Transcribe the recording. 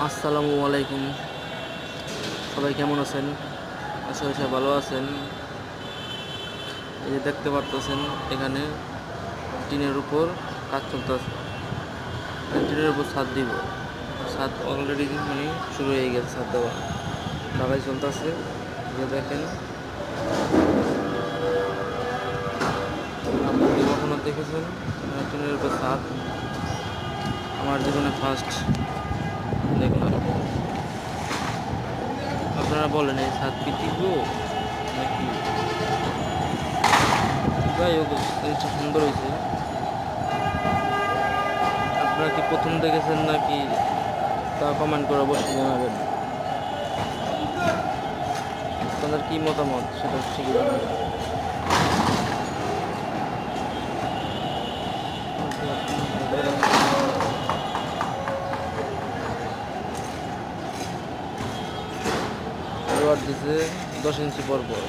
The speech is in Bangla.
আসসালামু আলাইকুম। সবাই কেমন আছেন? আশা করি সবাই ভালো আছেন। এই যে দেখতে পারতেছেন এখানে টিনের উপর কাজ চলতেছে। টিনের উপর ছাদ দিব। ছাদ অলরেডি শুরু হয়ে গেছে, ছাদ দেওয়া ঢালাই চলতেছে। যে দেখেন আপনারা কি কখনো দেখেছেন টিনের উপর ছাদ? আমার জীবনে ফার্স্ট দেখলাম। আপনারা বলেন এই ছাদ কি টিকবো নাকি? যাই হোক, জিনিসটা সুন্দর হয়েছে। আপনারা কি প্রথম দেখেছেন নাকি তা কমেন্ট করে অবশ্যই জানাবেন। আপনাদের কি মতামত সেটা ঠিকই জানাবেন। রড দিছে 10 ইঞ্চি পর পর।